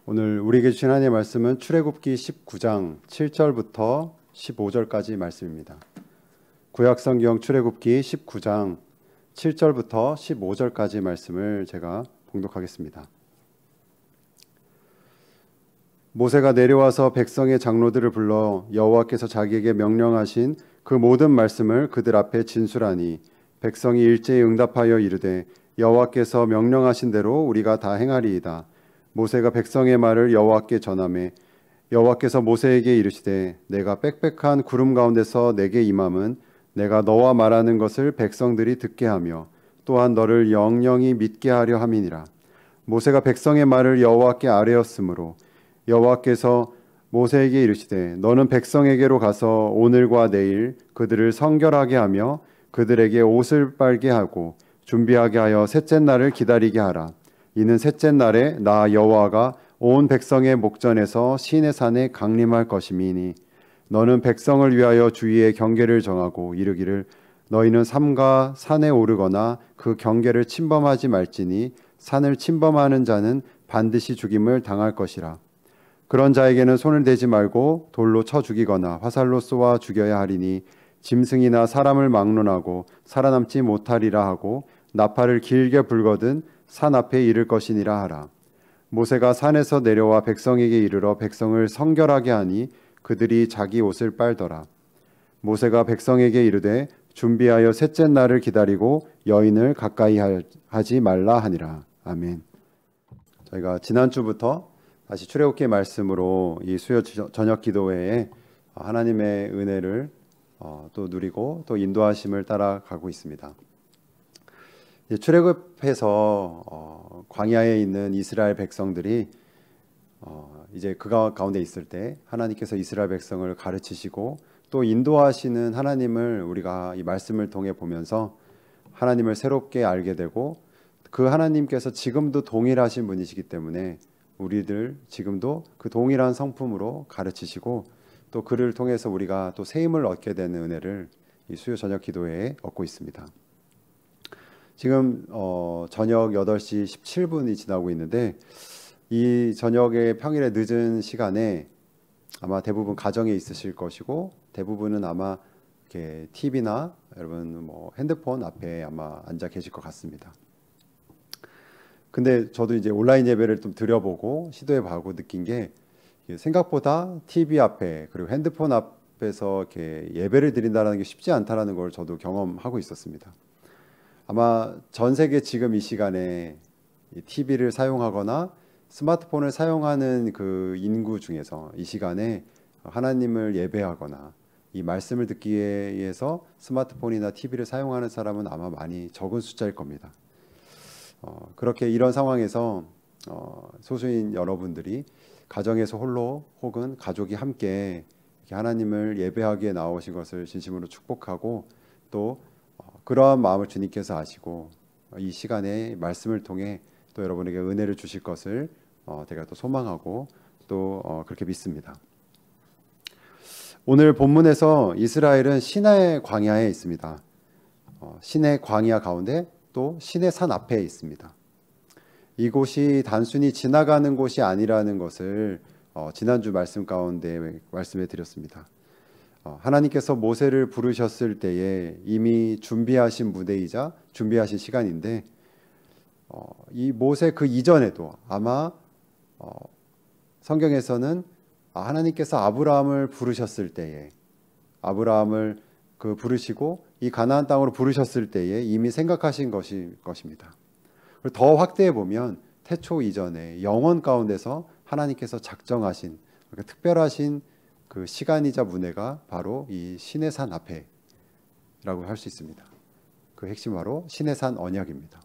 오늘 우리에게 주신 하나님의 말씀은 출애굽기 19장 7절부터 15절까지 말씀입니다. 구약성경 출애굽기 19장 7절부터 15절까지 말씀을 제가 봉독하겠습니다. 모세가 내려와서 백성의 장로들을 불러 여호와께서 자기에게 명령하신 그 모든 말씀을 그들 앞에 진술하니 백성이 일제히 응답하여 이르되 여호와께서 명령하신 대로 우리가 다 행하리이다. 모세가 백성의 말을 여호와께 전하매 여호와께서 모세에게 이르시되 내가 빽빽한 구름 가운데서 내게 임함은 내가 너와 말하는 것을 백성들이 듣게 하며 또한 너를 영영히 믿게 하려 함이니라. 모세가 백성의 말을 여호와께 아뢰었으므로 여호와께서 모세에게 이르시되 너는 백성에게로 가서 오늘과 내일 그들을 성결하게 하며 그들에게 옷을 빨게 하고 준비하게 하여 셋째 날을 기다리게 하라. 이는 셋째 날에 나 여호와가 온 백성의 목전에서 시내산에 강림할 것임이니 너는 백성을 위하여 주위의 경계를 정하고 이르기를 너희는 삼가 산에 오르거나 그 경계를 침범하지 말지니 산을 침범하는 자는 반드시 죽임을 당할 것이라. 그런 자에게는 손을 대지 말고 돌로 쳐 죽이거나 화살로 쏘아 죽여야 하리니 짐승이나 사람을 막론하고 살아남지 못하리라 하고 나팔을 길게 불거든 산 앞에 이를 것이니라 하라. 모세가 산에서 내려와 백성에게 이르러 백성을 성결하게 하니 그들이 자기 옷을 빨더라. 모세가 백성에게 이르되 준비하여 셋째 날을 기다리고 여인을 가까이 하지 말라 하니라. 아멘. 저희가 지난주부터 다시 출애굽기 말씀으로 이 수요 저녁 기도회에 하나님의 은혜를 또 누리고 또 인도하심을 따라가고 있습니다. 출애굽해서 광야에 있는 이스라엘 백성들이 이제 그 가운데 있을 때 하나님께서 이스라엘 백성을 가르치시고 또 인도하시는 하나님을 우리가 이 말씀을 통해 보면서 하나님을 새롭게 알게 되고 그 하나님께서 지금도 동일하신 분이시기 때문에 우리들 지금도 그 동일한 성품으로 가르치시고 또 그를 통해서 우리가 또 새 힘을 얻게 되는 은혜를 이 수요 저녁 기도회에 얻고 있습니다. 지금 저녁 8시 17분이 지나고 있는데 이 저녁에 평일에 늦은 시간에 아마 대부분 가정에 있으실 것이고 대부분은 아마 이렇게 TV나 여러분 핸드폰 앞에 아마 앉아 계실 것 같습니다. 근데 저도 이제 온라인 예배를 좀 드려보고 시도해보고 느낀 게 생각보다 TV 앞에 그리고 핸드폰 앞에서 이렇게 예배를 드린다는 게 쉽지 않다라는 걸 저도 경험하고 있었습니다. 아마 전 세계 지금 이 시간에 TV를 사용하거나 스마트폰을 사용하는 그 인구 중에서 이 시간에 하나님을 예배하거나 이 말씀을 듣기 위해서 스마트폰이나 TV를 사용하는 사람은 아마 많이 적은 숫자일 겁니다. 그렇게 이런 상황에서 소수인 여러분들이 가정에서 홀로 혹은 가족이 함께 하나님을 예배하기에 나오신 것을 진심으로 축복하고 또 그러한 마음을 주님께서 아시고 이 시간에 말씀을 통해 또 여러분에게 은혜를 주실 것을 제가 또 소망하고 또 그렇게 믿습니다. 오늘 본문에서 이스라엘은 시내 광야에 있습니다. 시내 광야 가운데 또 시내 산 앞에 있습니다. 이곳이 단순히 지나가는 곳이 아니라는 것을 지난주 말씀 가운데 말씀해 드렸습니다. 하나님께서 모세를 부르셨을 때에 이미 준비하신 무대이자 준비하신 시간인데 이 모세 그 이전에도 아마 성경에서는 하나님께서 아브라함을 부르셨을 때에 아브라함을 부르시고 이 가나안 땅으로 부르셨을 때에 이미 생각하신 것입니다. 더 확대해 보면 태초 이전에 영원 가운데서 하나님께서 작정하신 특별하신 그 시간이자 문해가 바로 이 시내산 앞에라고 할 수 있습니다. 그 핵심화로 시내산 언약입니다.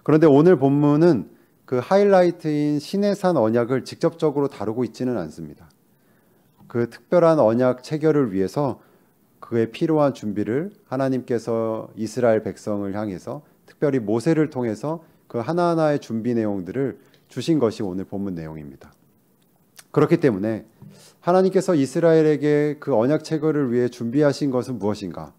그런데 오늘 본문은 그 하이라이트인 시내산 언약을 직접적으로 다루고 있지는 않습니다. 그 특별한 언약 체결을 위해서 그에 필요한 준비를 하나님께서 이스라엘 백성을 향해서 특별히 모세를 통해서 그 하나하나의 준비 내용들을 주신 것이 오늘 본문 내용입니다. 그렇기 때문에 하나님께서 이스라엘에게 그 언약 체결을 위해 준비하신 것은 무엇인가?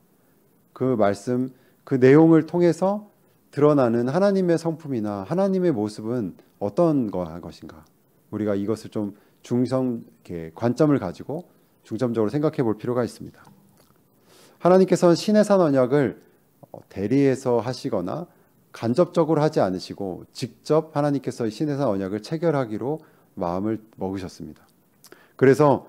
그 말씀, 그 내용을 통해서 드러나는 하나님의 성품이나 하나님의 모습은 어떤 것인가? 우리가 이것을 좀 이렇게 관점을 가지고 중점적으로 생각해 볼 필요가 있습니다. 하나님께서는 시내산 언약을 대리해서 하시거나 간접적으로 하지 않으시고 직접 하나님께서 시내산 언약을 체결하기로 마음을 먹으셨습니다. 그래서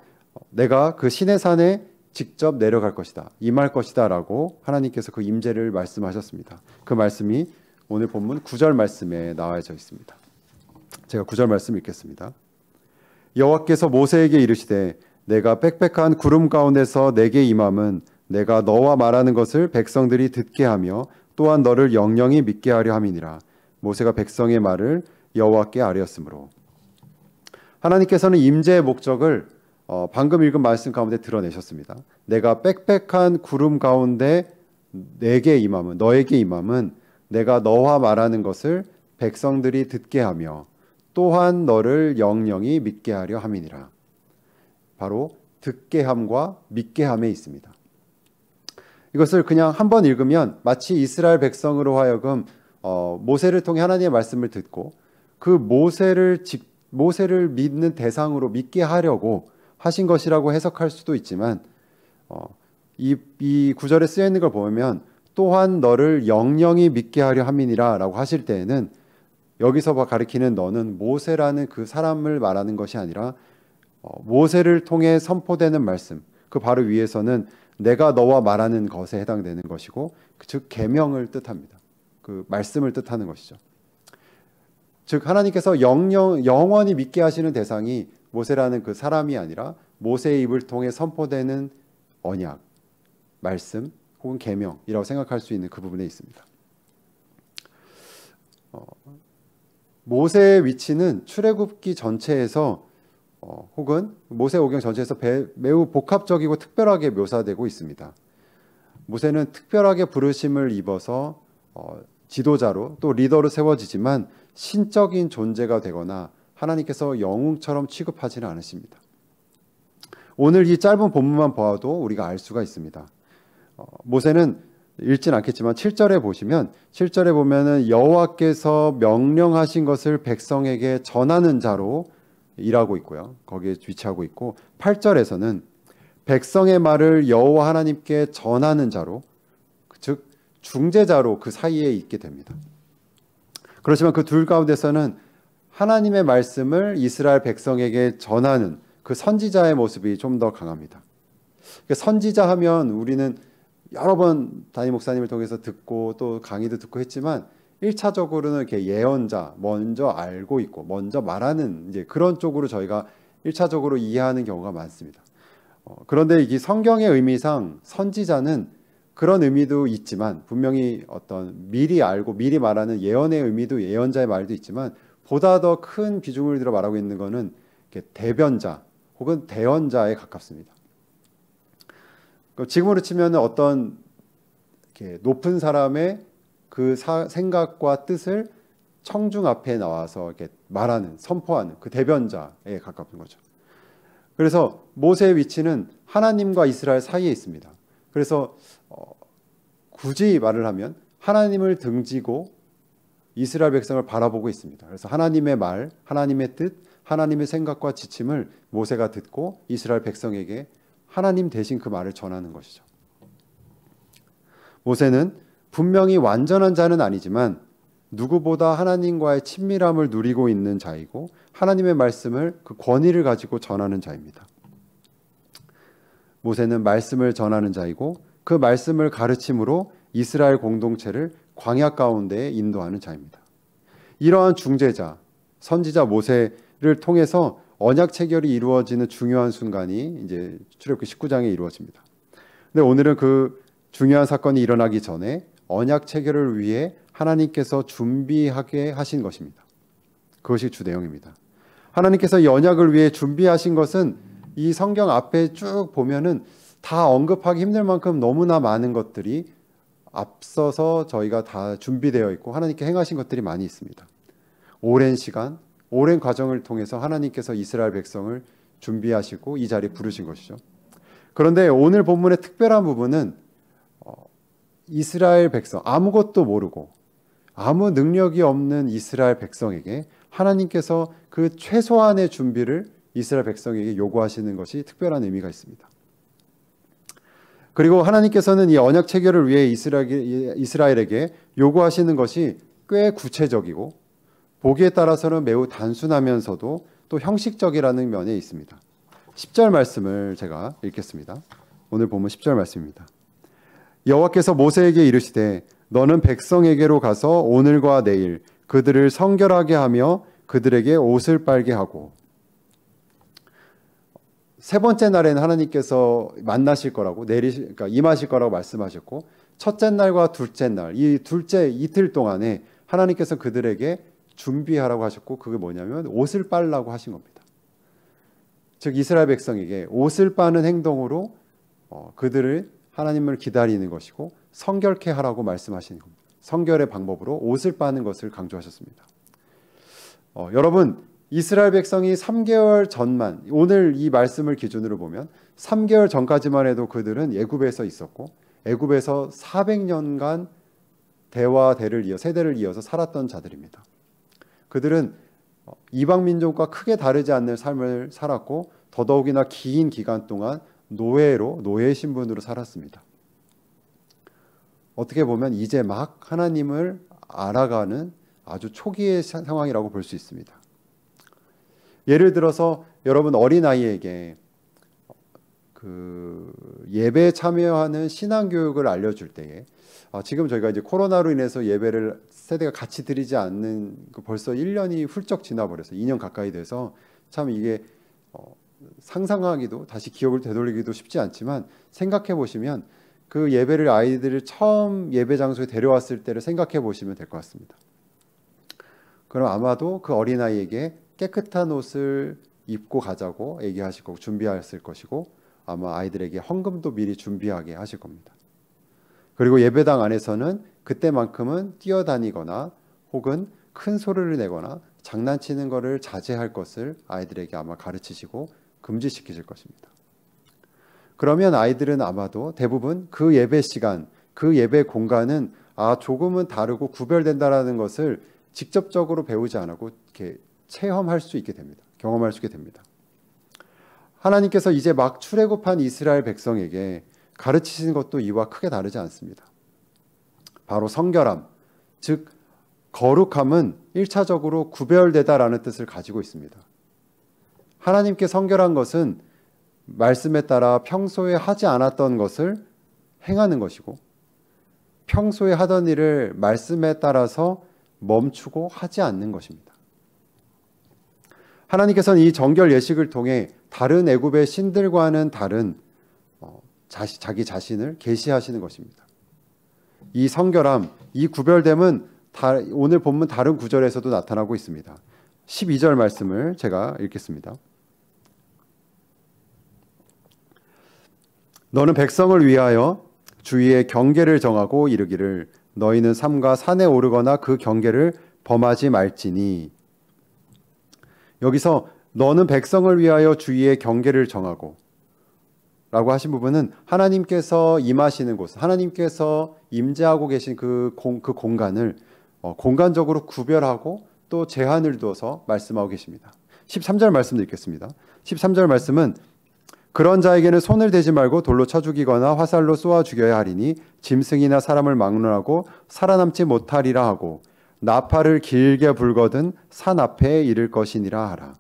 내가 그 시내산에 직접 내려갈 것이다, 임할 것이다 라고 하나님께서 그 임재를 말씀하셨습니다. 그 말씀이 오늘 본문 9절 말씀에 나와져 있습니다. 제가 9절 말씀 읽겠습니다. 여호와께서 모세에게 이르시되 내가 빽빽한 구름 가운데서 내게 임함은 내가 너와 말하는 것을 백성들이 듣게 하며 또한 너를 영영히 믿게 하려 함이니라. 모세가 백성의 말을 여호와께 아뢰었으므로. 하나님께서는 임재의 목적을 방금 읽은 말씀 가운데 드러내셨습니다. 내가 빽빽한 구름 가운데 내게 임함은, 너에게 임함은 내가 너와 말하는 것을 백성들이 듣게 하며 또한 너를 영영히 믿게 하려 함이니라. 바로 듣게 함과 믿게 함에 있습니다. 이것을 그냥 한번 읽으면 마치 이스라엘 백성으로 하여금 모세를 통해 하나님의 말씀을 듣고 그 모세를 믿는 대상으로 믿게 하려고 하신 것이라고 해석할 수도 있지만 이 구절에 쓰여 있는 걸 보면 또한 너를 영영히 믿게 하려 함이니라 라고 하실 때에는 여기서 가리키는 너는 모세라는 그 사람을 말하는 것이 아니라 모세를 통해 선포되는 말씀, 그 바로 위에서는 내가 너와 말하는 것에 해당되는 것이고 즉 계명을 뜻합니다. 그 말씀을 뜻하는 것이죠. 즉 하나님께서 영원히 믿게 하시는 대상이 모세라는 그 사람이 아니라 모세의 입을 통해 선포되는 언약, 말씀 혹은 계명이라고 생각할 수 있는 그 부분에 있습니다. 모세의 위치는 출애굽기 전체에서 혹은 모세오경 전체에서 매우 복합적이고 특별하게 묘사되고 있습니다. 모세는 특별하게 부르심을 입어서 지도자로 또 리더로 세워지지만 신적인 존재가 되거나 하나님께서 영웅처럼 취급하지는 않으십니다. 오늘 이 짧은 본문만 보아도 우리가 알 수가 있습니다. 모세는 읽진 않겠지만 7절에 보시면 7절에 보면은 여호와께서 명령하신 것을 백성에게 전하는 자로 일하고 있고요. 거기에 위치하고 있고 8절에서는 백성의 말을 여호와 하나님께 전하는 자로, 즉 중재자로 그 사이에 있게 됩니다. 그렇지만 그 둘 가운데서는 하나님의 말씀을 이스라엘 백성에게 전하는 그 선지자의 모습이 좀 더 강합니다. 선지자 하면 우리는 여러 번 담임 목사님을 통해서 듣고 또 강의도 듣고 했지만 1차적으로는 이렇게 예언자, 먼저 알고 있고 먼저 말하는 이제 그런 쪽으로 저희가 1차적으로 이해하는 경우가 많습니다. 그런데 이 성경의 의미상 선지자는 그런 의미도 있지만 분명히 어떤 미리 알고 미리 말하는 예언의 의미도 예언자의 말도 있지만 보다 더 큰 비중을 들어 말하고 있는 것은 대변자 혹은 대언자에 가깝습니다. 지금으로 치면 어떤 이렇게 높은 사람의 그 생각과 뜻을 청중 앞에 나와서 이렇게 말하는, 선포하는 그 대변자에 가깝은 거죠. 그래서 모세의 위치는 하나님과 이스라엘 사이에 있습니다. 그래서 굳이 말을 하면 하나님을 등지고 이스라엘 백성을 바라보고 있습니다. 그래서 하나님의 말, 하나님의 뜻, 하나님의 생각과 지침을 모세가 듣고 이스라엘 백성에게 하나님 대신 그 말을 전하는 것이죠. 모세는 분명히 완전한 자는 아니지만 누구보다 하나님과의 친밀함을 누리고 있는 자이고 하나님의 말씀을 그 권위를 가지고 전하는 자입니다. 모세는 말씀을 전하는 자이고 그 말씀을 가르침으로 이스라엘 공동체를 광야 가운데 인도하는 자입니다. 이러한 중재자, 선지자 모세를 통해서 언약 체결이 이루어지는 중요한 순간이 이제 출애굽기 19장에 이루어집니다. 근데 오늘은 그 중요한 사건이 일어나기 전에 언약 체결을 위해 하나님께서 준비하게 하신 것입니다. 그것이 주 내용입니다. 하나님께서 이 언약을 위해 준비하신 것은 이 성경 앞에 쭉 보면은 다 언급하기 힘들 만큼 너무나 많은 것들이 앞서서 저희가 다 준비되어 있고 하나님께 행하신 것들이 많이 있습니다. 오랜 시간, 오랜 과정을 통해서 하나님께서 이스라엘 백성을 준비하시고 이 자리에 부르신 것이죠. 그런데 오늘 본문의 특별한 부분은 이스라엘 백성, 아무것도 모르고 아무 능력이 없는 이스라엘 백성에게 하나님께서 그 최소한의 준비를 이스라엘 백성에게 요구하시는 것이 특별한 의미가 있습니다. 그리고 하나님께서는 이 언약 체결을 위해 이스라엘에게 요구하시는 것이 꽤 구체적이고 보기에 따라서는 매우 단순하면서도 또 형식적이라는 면에 있습니다. 10절 말씀을 제가 읽겠습니다. 오늘 본문 10절 말씀입니다. 여호와께서 모세에게 이르시되 너는 백성에게로 가서 오늘과 내일 그들을 성결하게 하며 그들에게 옷을 빨게 하고, 세 번째 날에는 하나님께서 만나실 거라고 그러니까 임하실 거라고 말씀하셨고, 첫째 날과 둘째 날, 이 둘째 이틀 동안에 하나님께서 그들에게 준비하라고 하셨고, 그게 뭐냐면 옷을 빨라고 하신 겁니다. 즉 이스라엘 백성에게 옷을 빠는 행동으로 그들을 하나님을 기다리는 것이고 성결케 하라고 말씀하시는 겁니다. 성결의 방법으로 옷을 빠는 것을 강조하셨습니다. 여러분, 이스라엘 백성이 3개월 전만, 오늘 이 말씀을 기준으로 보면 3개월 전까지만 해도 그들은 애굽에서 있었고 애굽에서 400년간 대와 대를 이어 세대를 이어서 살았던 자들입니다. 그들은 이방 민족과 크게 다르지 않는 삶을 살았고 더더욱이나 긴 기간 동안 노예 신분으로 살았습니다. 어떻게 보면 이제 막 하나님을 알아가는 아주 초기의 상황이라고 볼 수 있습니다. 예를 들어서 여러분 어린아이에게 그 예배에 참여하는 신앙교육을 알려줄 때에 지금 저희가 이제 코로나로 인해서 예배를 세대가 같이 드리지 않는 벌써 1년이 훌쩍 지나버려서 2년 가까이 돼서 참 이게 상상하기도 다시 기억을 되돌리기도 쉽지 않지만 생각해 보시면 그 예배를 아이들을 처음 예배 장소에 데려왔을 때를 생각해 보시면 될 것 같습니다. 그럼 아마도 그 어린아이에게 깨끗한 옷을 입고 가자고 얘기하실 거고 준비하실 것이고 아마 아이들에게 헌금도 미리 준비하게 하실 겁니다. 그리고 예배당 안에서는 그때만큼은 뛰어다니거나 혹은 큰 소리를 내거나 장난치는 것을 자제할 것을 아이들에게 아마 가르치시고 금지시키실 것입니다. 그러면 아이들은 아마도 대부분 그 예배 시간, 그 예배 공간은 조금은 다르고 구별된다라는 것을 직접적으로 배우지 않고 이렇게 체험할 수 있게 됩니다. 경험할 수 있게 됩니다. 하나님께서 이제 막 출애굽한 이스라엘 백성에게 가르치시는 것도 이와 크게 다르지 않습니다. 바로 성결함, 즉 거룩함은 1차적으로 구별되다라는 뜻을 가지고 있습니다. 하나님께 성결한 것은 말씀에 따라 평소에 하지 않았던 것을 행하는 것이고 평소에 하던 일을 말씀에 따라서 멈추고 하지 않는 것입니다. 하나님께서는 이 정결 예식을 통해 다른 애굽의 신들과는 다른 자기 자신을 계시하시는 것입니다. 이 성결함, 이 구별됨은 오늘 본문 다른 구절에서도 나타나고 있습니다. 12절 말씀을 제가 읽겠습니다. 너는 백성을 위하여 주위에 경계를 정하고 이르기를 너희는 삼가 산에 오르거나 그 경계를 범하지 말지니. 여기서 너는 백성을 위하여 주위에 경계를 정하고 라고 하신 부분은 하나님께서 임하시는 곳, 하나님께서 임재하고 계신 그 공간을 공간적으로 구별하고 또 제한을 두어서 말씀하고 계십니다. 13절 말씀도 읽겠습니다. 13절 말씀은 그런 자에게는 손을 대지 말고 돌로 쳐 죽이거나 화살로 쏘아 죽여야 하리니 짐승이나 사람을 막론하고 살아남지 못하리라 하고 나팔을 길게 불거든 산 앞에 이를 것이니라 하라.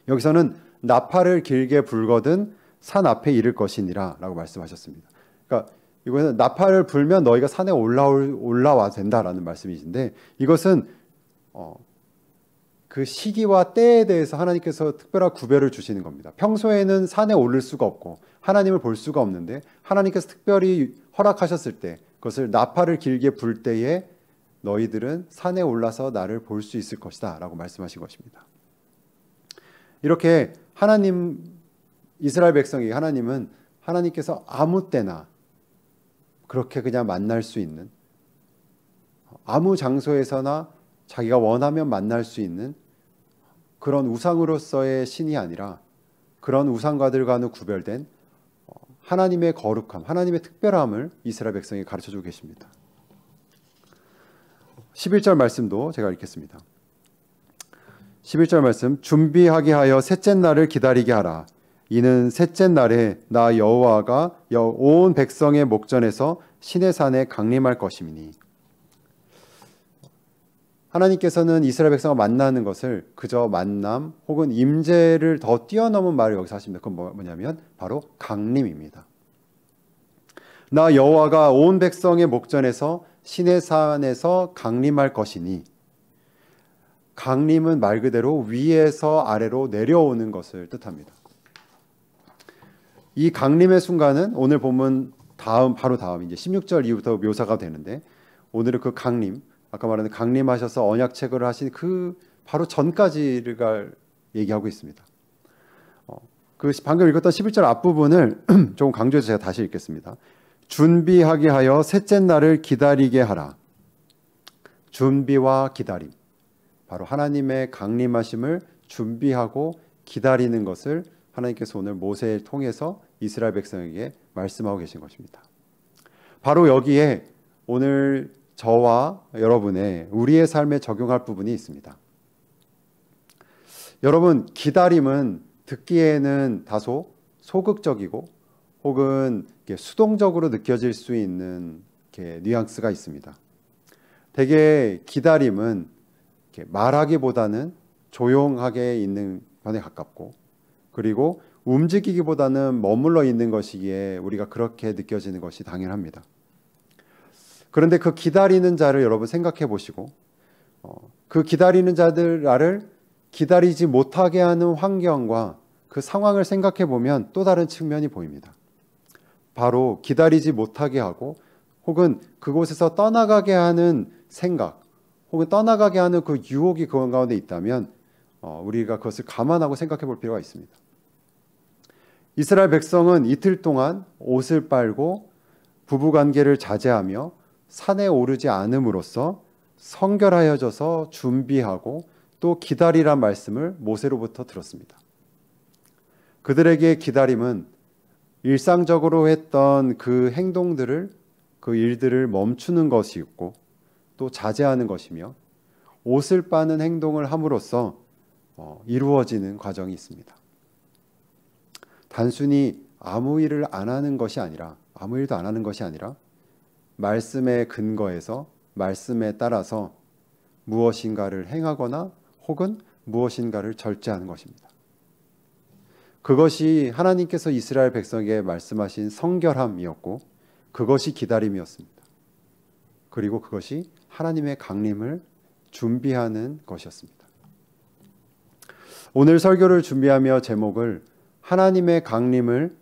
여기서는 나팔을 길게 불거든 산 앞에 이를 것이니라 라고 말씀하셨습니다. 그러니까 이거는 나팔을 불면 너희가 산에 올라와 된다라는 말씀이신데 이것은 그 시기와 때에 대해서 하나님께서 특별한 구별을 주시는 겁니다. 평소에는 산에 오를 수가 없고 하나님을 볼 수가 없는데 하나님께서 특별히 허락하셨을 때 그것을 나팔을 길게 불 때에 너희들은 산에 올라서 나를 볼 수 있을 것이다 라고 말씀하신 것입니다. 이렇게 이스라엘 백성이 하나님께서 아무 때나 그렇게 그냥 만날 수 있는 아무 장소에서나 자기가 원하면 만날 수 있는 그런 우상으로서의 신이 아니라 그런 우상과들과는 구별된 하나님의 거룩함, 하나님의 특별함을 이스라엘 백성이 가르쳐주고 계십니다. 11절 말씀도 제가 읽겠습니다. 11절 말씀, 준비하게 하여 셋째 날을 기다리게 하라. 이는 셋째 날에 나 여호와가 온 백성의 목전에서 시내산에 강림할 것임이니. 하나님께서는 이스라엘 백성과 만나는 것을 그저 만남 혹은 임재를 더 뛰어넘은 말을 여기서 하십니다. 그건 뭐냐면 바로 강림입니다. 나 여호와가 온 백성의 목전에서 시내산에서 강림할 것이니, 강림은 말 그대로 위에서 아래로 내려오는 것을 뜻합니다. 이 강림의 순간은 오늘 본문 바로 다음 이제 16절 이후부터 묘사가 되는데, 오늘은 그 강림, 아까 말하는 강림하셔서 언약 체결을 하신 그 바로 전까지를 얘기하고 있습니다. 그 방금 읽었던 11절 앞부분을 조금 강조해서 제가 다시 읽겠습니다. 준비하게 하여 셋째 날을 기다리게 하라. 준비와 기다림, 바로 하나님의 강림하심을 준비하고 기다리는 것을 하나님께서 오늘 모세를 통해서 이스라엘 백성에게 말씀하고 계신 것입니다. 바로 여기에 오늘 저와 여러분의 우리의 삶에 적용할 부분이 있습니다. 여러분, 기다림은 듣기에는 다소 소극적이고 혹은 수동적으로 느껴질 수 있는 뉘앙스가 있습니다. 대개 기다림은 말하기보다는 조용하게 있는 편에 가깝고, 그리고 움직이기보다는 머물러 있는 것이기에 우리가 그렇게 느껴지는 것이 당연합니다. 그런데 그 기다리는 자를 여러분 생각해 보시고, 그 기다리는 자들을 기다리지 못하게 하는 환경과 그 상황을 생각해 보면 또 다른 측면이 보입니다. 바로 기다리지 못하게 하고 혹은 그곳에서 떠나가게 하는 생각 혹은 떠나가게 하는 그 유혹이 그 가운데 있다면 우리가 그것을 감안하고 생각해 볼 필요가 있습니다. 이스라엘 백성은 이틀 동안 옷을 빨고 부부관계를 자제하며 산에 오르지 않음으로써 성결하여져서 준비하고 또 기다리란 말씀을 모세로부터 들었습니다. 그들에게 기다림은 일상적으로 했던 그 행동들을, 그 일들을 멈추는 것이었고 또 자제하는 것이며, 옷을 빠는 행동을 함으로써 이루어지는 과정이 있습니다. 단순히 아무 일을 안 하는 것이 아니라, 아무 일도 안 하는 것이 아니라 말씀에 근거해서 말씀에 따라서 무엇인가를 행하거나 혹은 무엇인가를 절제하는 것입니다. 그것이 하나님께서 이스라엘 백성에게 말씀하신 성결함이었고 그것이 기다림이었습니다. 그리고 그것이 하나님의 강림을 준비하는 것이었습니다. 오늘 설교를 준비하며 제목을 하나님의 강림을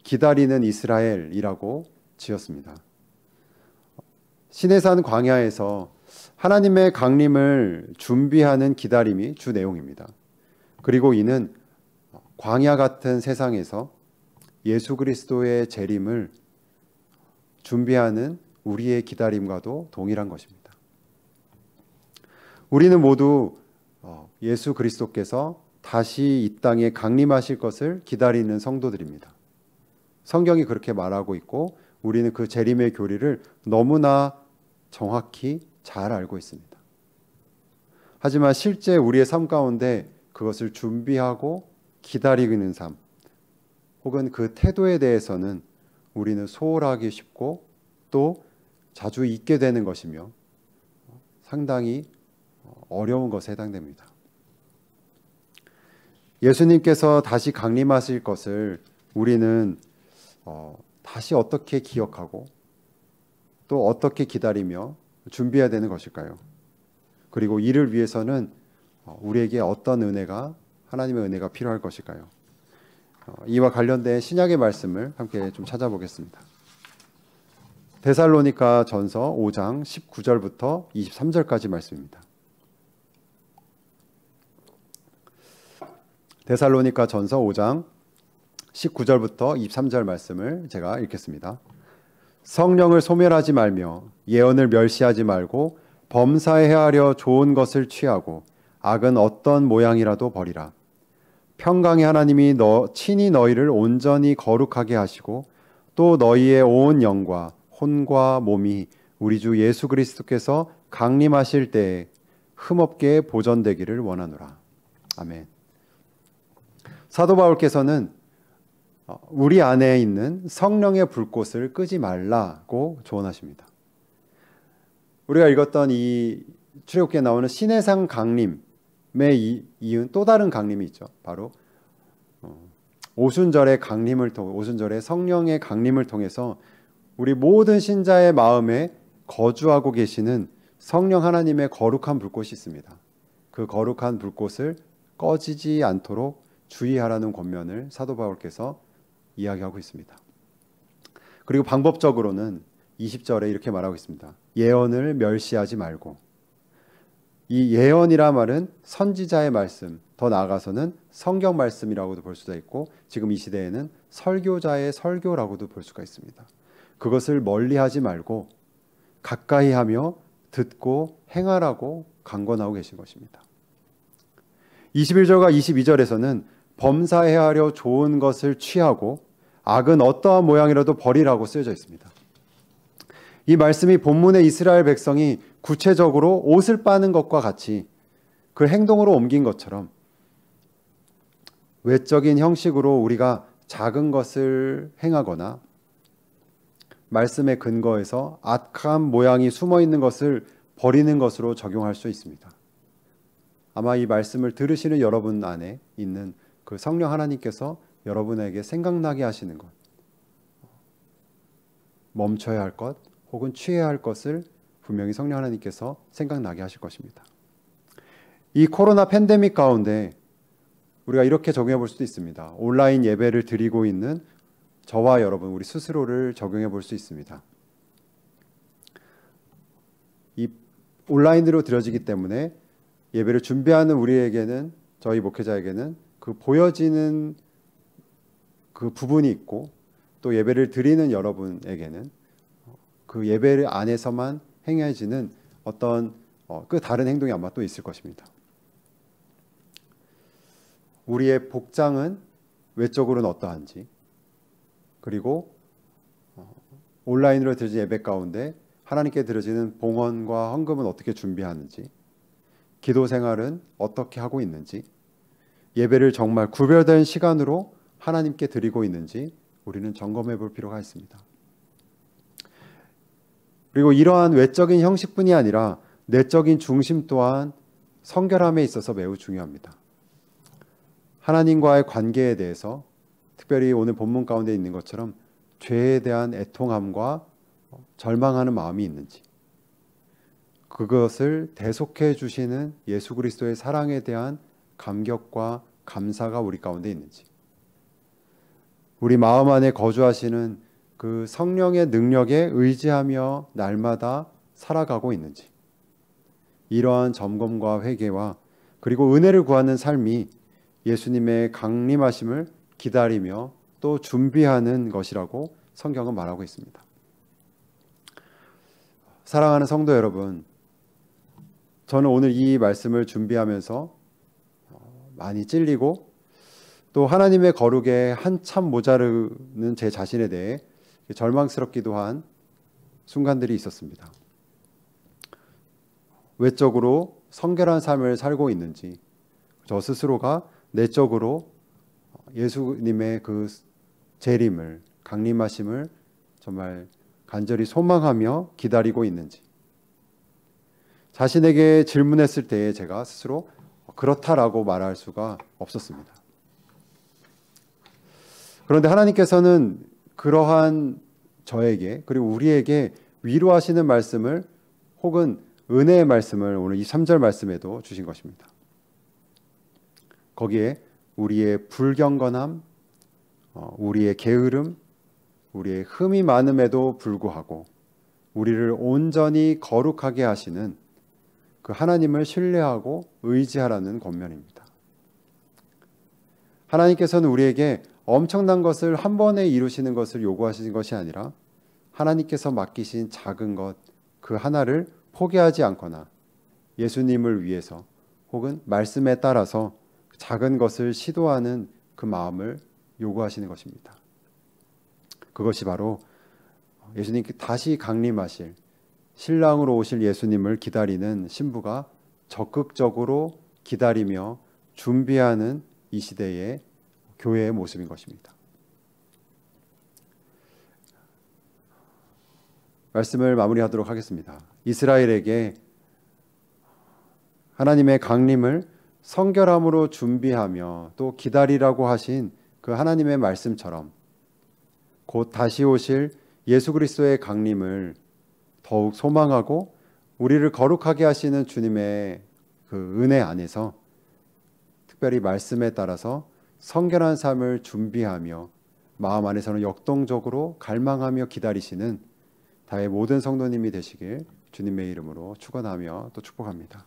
기다리는 이스라엘이라고 지었습니다. 시내산 광야에서 하나님의 강림을 준비하는 기다림이 주 내용입니다. 그리고 이는 광야 같은 세상에서 예수 그리스도의 재림을 준비하는 우리의 기다림과도 동일한 것입니다. 우리는 모두 예수 그리스도께서 다시 이 땅에 강림하실 것을 기다리는 성도들입니다. 성경이 그렇게 말하고 있고 우리는 그 재림의 교리를 너무나 정확히 잘 알고 있습니다. 하지만 실제 우리의 삶 가운데 그것을 준비하고 기다리는 삶 혹은 그 태도에 대해서는 우리는 소홀하기 쉽고 또 자주 잊게 되는 것이며 상당히 어려운 것에 해당됩니다. 예수님께서 다시 강림하실 것을 우리는 다시 어떻게 기억하고 또 어떻게 기다리며 준비해야 되는 것일까요? 그리고 이를 위해서는 우리에게 어떤 은혜가, 하나님의 은혜가 필요할 것일까요? 이와 관련된 신약의 말씀을 함께 좀 찾아보겠습니다. 데살로니가 전서 5장 19절부터 23절까지 말씀입니다. 데살로니가 전서 5장 19절부터 23절 말씀을 제가 읽겠습니다. 성령을 소멸하지 말며 예언을 멸시하지 말고 범사에 헤아려 좋은 것을 취하고 악은 어떤 모양이라도 버리라. 평강의 하나님이 친히 너희를 온전히 거룩하게 하시고 또 너희의 온 영과 혼과 몸이 우리 주 예수 그리스도께서 강림하실 때에 흠없게 보존되기를 원하노라. 아멘. 사도 바울께서는 우리 안에 있는 성령의 불꽃을 끄지 말라고 조언하십니다. 우리가 읽었던 이 출애굽기에 나오는 시내산 강림에 이은 또 다른 강림이 있죠. 바로 오순절의 오순절의 성령의 강림을 통해서 우리 모든 신자의 마음에 거주하고 계시는 성령 하나님의 거룩한 불꽃이 있습니다. 그 거룩한 불꽃을 꺼지지 않도록 주의하라는 권면을 사도 바울께서 이야기하고 있습니다. 그리고 방법적으로는 20절에 이렇게 말하고 있습니다. 예언을 멸시하지 말고. 이 예언이라 말은 선지자의 말씀, 더 나아가서는 성경 말씀이라고도 볼 수가 있고, 지금 이 시대에는 설교자의 설교라고도 볼 수가 있습니다. 그것을 멀리하지 말고 가까이 하며 듣고 행하라고 강권하고 계신 것입니다. 21절과 22절에서는 범사에 하려 좋은 것을 취하고 악은 어떠한 모양이라도 버리라고 쓰여져 있습니다. 이 말씀이 본문의 이스라엘 백성이 구체적으로 옷을 빠는 것과 같이 그 행동으로 옮긴 것처럼 외적인 형식으로 우리가 작은 것을 행하거나 말씀의 근거에서 악한 모양이 숨어 있는 것을 버리는 것으로 적용할 수 있습니다. 아마 이 말씀을 들으시는 여러분 안에 있는 그 성령 하나님께서 여러분에게 생각나게 하시는 것, 멈춰야 할 것, 혹은 취해야 할 것을 분명히 성령 하나님께서 생각나게 하실 것입니다. 이 코로나 팬데믹 가운데 우리가 이렇게 적용해 볼 수도 있습니다. 온라인 예배를 드리고 있는 저와 여러분, 우리 스스로를 적용해 볼 수 있습니다. 이 온라인으로 드려지기 때문에 예배를 준비하는 우리에게는, 저희 목회자에게는 그 보여지는 그 부분이 있고, 또 예배를 드리는 여러분에게는 그 예배 안에서만 행해지는 어떤 그 다른 행동이 아마 또 있을 것입니다. 우리의 복장은 외적으로는 어떠한지, 그리고 온라인으로 드려진 예배 가운데 하나님께 드려지는 봉헌과 헌금은 어떻게 준비하는지, 기도 생활은 어떻게 하고 있는지, 예배를 정말 구별된 시간으로 하나님께 드리고 있는지 우리는 점검해 볼 필요가 있습니다. 그리고 이러한 외적인 형식뿐이 아니라 내적인 중심 또한 성결함에 있어서 매우 중요합니다. 하나님과의 관계에 대해서, 특별히 오늘 본문 가운데 있는 것처럼 죄에 대한 애통함과 절망하는 마음이 있는지, 그것을 대속해 주시는 예수 그리스도의 사랑에 대한 감격과 감사가 우리 가운데 있는지, 우리 마음 안에 거주하시는 그 성령의 능력에 의지하며 날마다 살아가고 있는지, 이러한 점검과 회개와 그리고 은혜를 구하는 삶이 예수님의 강림하심을 기다리며 또 준비하는 것이라고 성경은 말하고 있습니다. 사랑하는 성도 여러분, 저는 오늘 이 말씀을 준비하면서 많이 찔리고 또 하나님의 거룩에 한참 모자르는 제 자신에 대해 절망스럽기도 한 순간들이 있었습니다. 외적으로 성결한 삶을 살고 있는지, 저 스스로가 내적으로 예수님의 그 재림을, 강림하심을 정말 간절히 소망하며 기다리고 있는지, 자신에게 질문했을 때에 제가 스스로 그렇다라고 말할 수가 없었습니다. 그런데 하나님께서는 그러한 저에게, 그리고 우리에게 위로하시는 말씀을, 혹은 은혜의 말씀을 오늘 이 3절 말씀에도 주신 것입니다. 거기에 우리의 불경건함, 우리의 게으름, 우리의 흠이 많음에도 불구하고 우리를 온전히 거룩하게 하시는 그 하나님을 신뢰하고 의지하라는 권면입니다. 하나님께서는 우리에게 엄청난 것을 한 번에 이루시는 것을 요구하시는 것이 아니라 하나님께서 맡기신 작은 것 그 하나를 포기하지 않거나 예수님을 위해서 혹은 말씀에 따라서 작은 것을 시도하는 그 마음을 요구하시는 것입니다. 그것이 바로 예수님께 다시 강림하실, 신랑으로 오실 예수님을 기다리는 신부가 적극적으로 기다리며 준비하는 이 시대의 교회의 모습인 것입니다. 말씀을 마무리하도록 하겠습니다. 이스라엘에게 하나님의 강림을 성결함으로 준비하며 또 기다리라고 하신 그 하나님의 말씀처럼 곧 다시 오실 예수 그리스도의 강림을 더욱 소망하고 우리를 거룩하게 하시는 주님의 그 은혜 안에서 특별히 말씀에 따라서 성결한 삶을 준비하며 마음 안에서는 역동적으로 갈망하며 기다리시는 다의 모든 성도님이 되시길 주님의 이름으로 축원하며 또 축복합니다.